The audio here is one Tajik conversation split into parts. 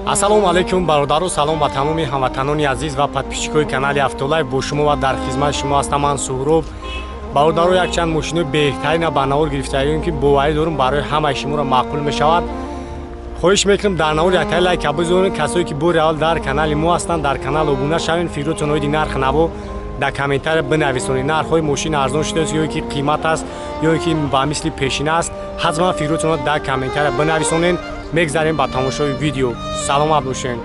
ассалому алайкум бародару, салом ба тамоми ҳамватанони азиз ва подписчикои канали Автолайв. Бо шумо ва дар хизмат шумо ҳастам ман Суҳроб. бародару, якчанд машини беҳтарина ба навор гирифтаем ки боварӣ дорам барои ҳамаи шуморо маъқул мешавад. хоҳиш мекунам дар навор яктай лайка бизоред. касое ки бори аввал дар канали мо ҳастанд, дар канал обуна шавен. фикротон оиди нарх наво дар комментария бинависонед. нархҳои мошин арзон шудааст ё ки қимат аст ё ки ба мисли пешина аст. ҳатман фикротонро дар комментария бинависонед. мегзарем ба тамошои видео. саломат бошед.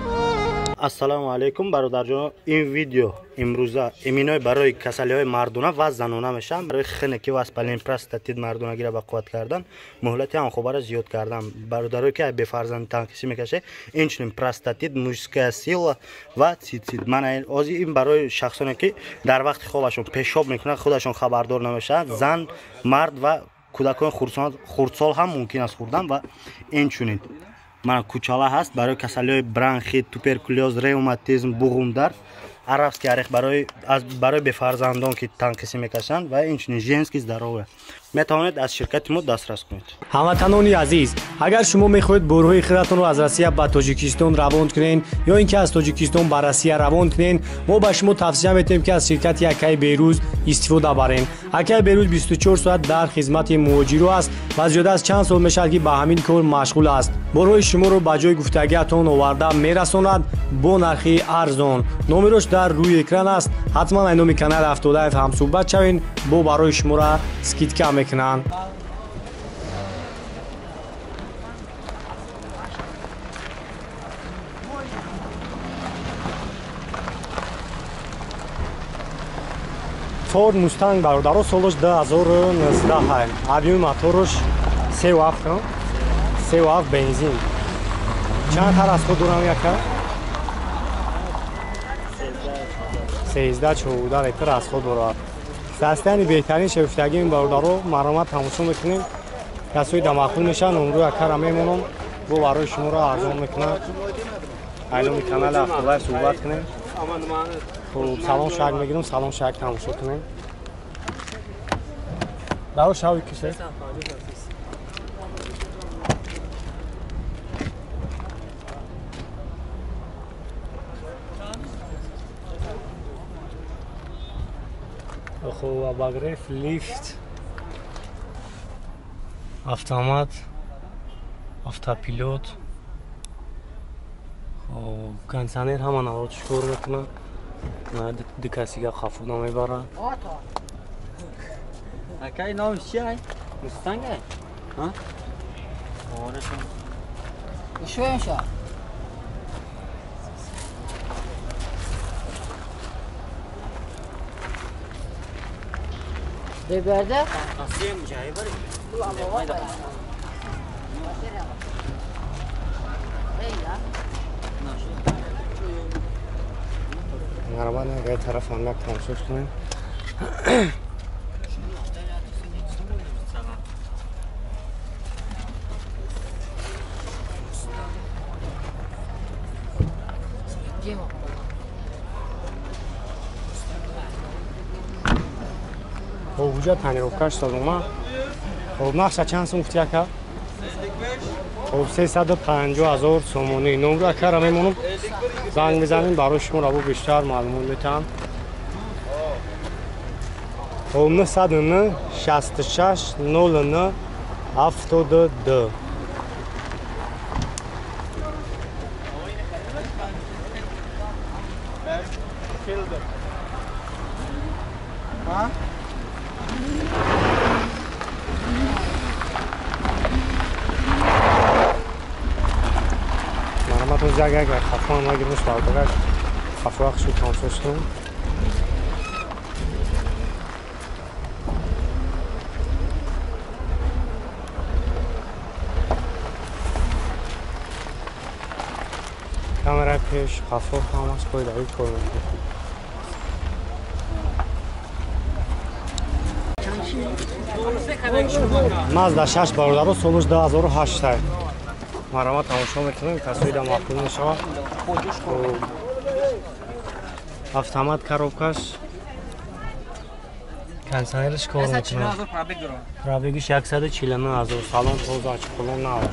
ассалому алайкум бародарҷон. ин видео имрӯза иминой барои касалиҳои мардона ва занона мешавад. барои хинки ва аспалин простатит мардонагиро бақувват кардан, муҳлати ҳамхобара зиёд кардан. бародарое ки бефарзанд танқисӣ мекашед, инчунин простатит, мужская сила ва цицит. мана ози ин барои шахсоне ки дар вақти хобашон пешоб мекунанд, худашон хабардор намешаванд. зан, мард ва кӯдакони хурдсол ҳам мумкин аст хӯрдан. ва инчунин мана кучала ҳаст барои касалиҳои бронхит, туберкулёз, ревматизм, буғумдар, арабский орех барои бефарзандон ки танқисӣ мекашанд ва инчунин женский здоровье. метавонед аз ширкати мо дастрас кунед. ҳамватанони азиз, агар шумо мехоҳед бурҳои хиратонро аз Россия ба Тоҷикистон равон кунед ё ин ки аз Тоҷикистон ба Россия равон кунед, мо ба шумо тавсия метавонем ки аз ширкати Акай Беруз истифода баред. Акай Беруз 24 соат дар хизмати муҳоҷиро аст ва зиёда аз чанд сол мешавад ки ба ҳамин кор машғул аст. бурҳои шуморо ба ҷои гуфтагиатон оварда мерасонад бо нархи арзон. номерош дар рӯи экран аст. ҳатман айноми канали Автолайв ҳамсӯҳбат шавед, бо барои шуморо скидка мекунанд. Ford Mustang бародаро солош 2019. Объеми мотораш 3.7 бензин. Чанд та расход дорам яка? 13-14 литр расход дорад. састани беҳтарин шавифтагии ин бародаро марҳамат тамошо мекунем. касои дамақбул мешаванд. номеро якара мемонам, бо барои шуморо арзон мекунад. айноми канали Автолайв суҳбат кунем. хуб, салон шак мегирам, салон шак тамошо кунем. даро шави кисе خب багреф лифт автомат автопилот кондиционер ҳама наводиш кор мекунад. дикасига хафу намебарад. Акай номиш чиай? Мустангай? Ха? Орашон. Ишвенша. Деберде? Асием жай бар. Буламайда. Нормально, гай тараф амак тамошо кунем. ҳуҷа тонировкаш созума. хуб, нақша чанд сум гуфти ака? хуб, 350,000 сомонӣ. номеро акара мемонам. занг бизанем барои шумо раво бештар маълумот метаҳам. хуб, 909 66 09 72. марҳаматон зиягага хафон магирмуш бардагаш хафоахшу тамсоштум. камера пеш хафоф ҳамаш қоидаи кор мекунад. Mazda 6 бародаро солош 2008. марҳамат тамошо мекунем. касои дамақбул мешавад. автомат коробкаш кондиционериш кор мекунад. пробегиш 149,000. салон тоза, очиқулон навод.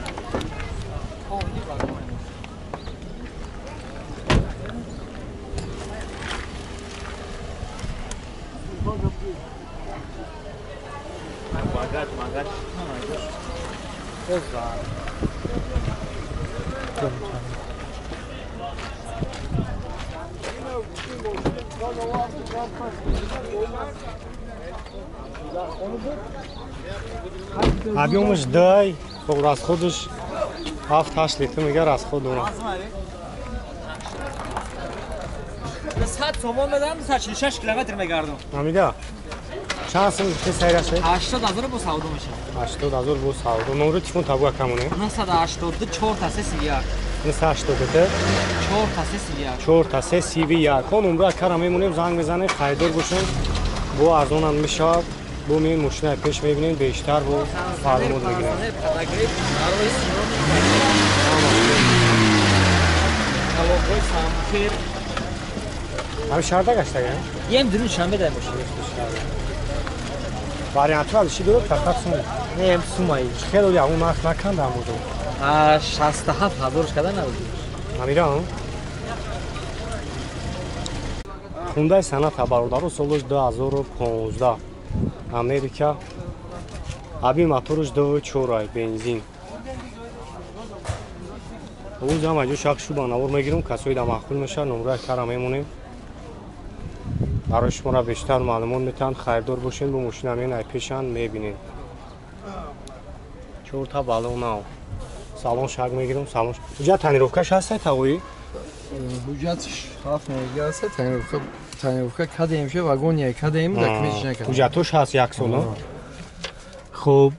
объемش дай расходуш 7-8 литр мега расход дорам. 100 сомон بدم 146 کیلومتر میگردم. Амида. چند سال که سیرش 80000 با سعودو میشه. 80000 بو سعودو. نمره تلفن تابو کمونه. 982 4 تا 3 سیویار. 982 4 تا 3 سیویار. 4 تا 3 سیویار. کن نمره کارا میمونیم زنگ بزنید خریدار باشین. بو ارزون هم میشه. بو میین ماشین پیش میبینین بیشتر بو معلومات بگیرین. همین شرده گشته یا؟ یم درون شنبه در باشه. واریانت ها چی داره فقط سوم. نه یم سومایی. خیلی اون وقت نکندم بودم. 67000 کدام نبودی؟ Амиран. Hyundai Sonata бародару солош 2015. Америка. Аби моторуш 2.4 бензин. Оон зама ҷо шахшу ба навор мегирам, касои да махкул меша, номраи кара мемонем. Барои шуморо бештар маълумот метаҳанд, хайрдор бошед, бо мошина мен ай пешан мебинед. 4 та балонав. Салон шаг мегирам, салон. Ҷа танировкаш ҳастай тавои? Hüccat haf gelse tanıvka kademşe vagoniye kadem dökmüşne kadar. Ҳуҷҷатош ҳаст 1 сол. Хуб,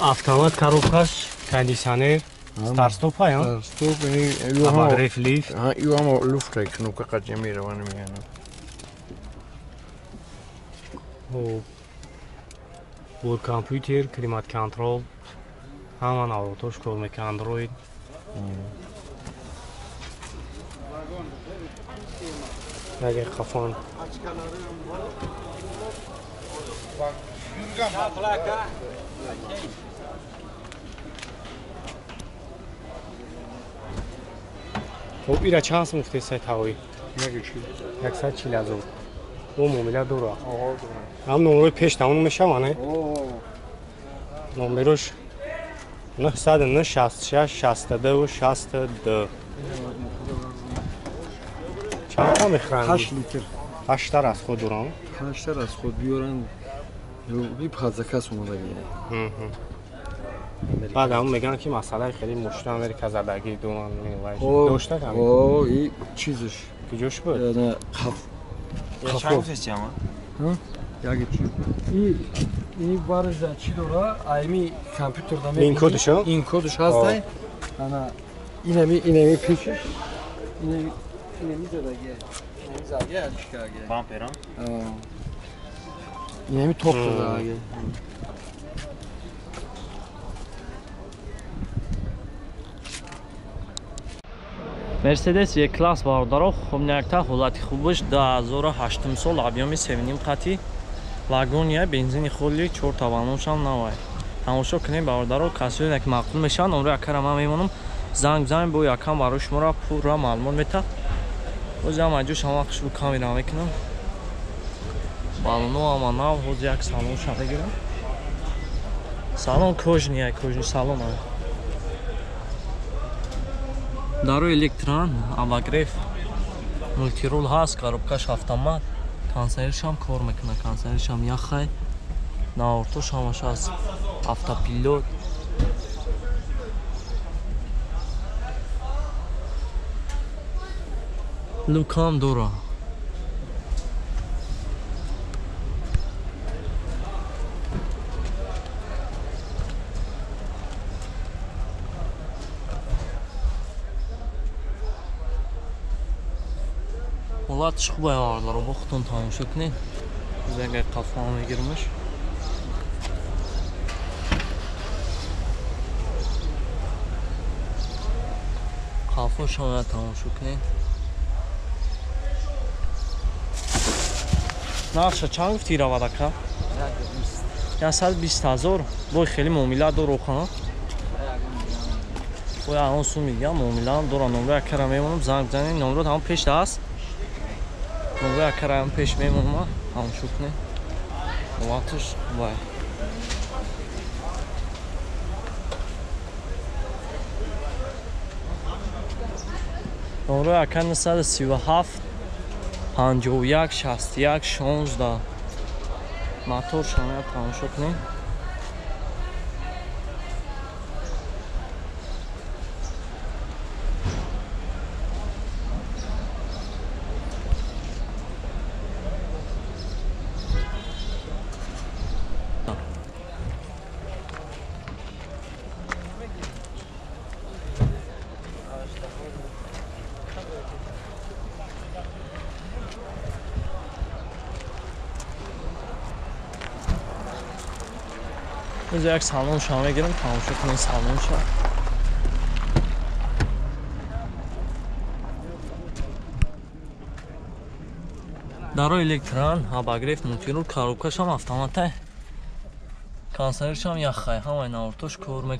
автомат коробкаш, кондиционер, старт-стоп ҳаст? Stop ini Abagreif lift. ha ju ama lufttryck knopka kademira vad ni menar. Хуб. Бор компютер, климат контрол. Ҳаман авлотош кор мекунад Android. Яке қафон. Хуб, ира чанд сум гуфтед сай тавои? 140,000. Бо муомила дора. Ҳам номерои пеш тамом мешава, не? Номерош 909 66 62 62. Чанд та мехоҳанд? 8 litr. 8 та расход дорам. 8 ta расход биёран. Ё бипад закас омадаги. بعد همون میگن که مسئله خیلی مشکل امریکا زدگی دوران میوایش داشته کمی O i çiziş. کجاش بود؟ Yani Çay festi ama. Ya geçiyor. İyi barıza çidora aymi kompüterda این کدش ها؟ این کدش هستای انا اینمی پیشش اینمی زدگی زدگی اشکاگی Bamperan. اینمی top زدگی Mercedes یک کلاس باردارو خب نکته حالتی خوبش 2008 سال объеми 7 قطعی واگونیه بنزین خالی 4 تا بالونش هم نوای تماشا کنیم باردارو کسایی که معقول میشن عمر اکرم هم میمونم زنگ بزنیم با یکم برای شما را پورا معلومات میده وزم اجو شما خشب کامیرا میکنم بالونو هم نو حوز یک سالون شده گیرم سالون کجنیه کجنی سالون هم Дарои электрон, абагреф, мультирул ҳаст, коробкаш автомат, консервиш ҳам кор мекунад, консервиш ҳам яхай, наортош ҳамаш аст, автопилот. Лукам дора. Ҳолатиш хуб авардаро бо худтон тамошо кунед. Зенга қафо мегирмаш. Қафо шоя тамошо кунед. Нақша чанд гуфти равадака? 120,000. Бой хеле муомила дору хан. Бой алон сум мегам муомила дора номра кара мемонам занг бзанем номро тамом пеш даст. Новая караем пеш мемонам ҳам шукне. Ваташ бай. номеро яка 937 51 61 16 мотор шома тамошо кунем. بذار یک سالن شام بگیرم تماشا کنین سالن شام. даро электрон обогрев монтируй коробкашам автомате консервшам яххай ҳамаи навортош кор мекунад.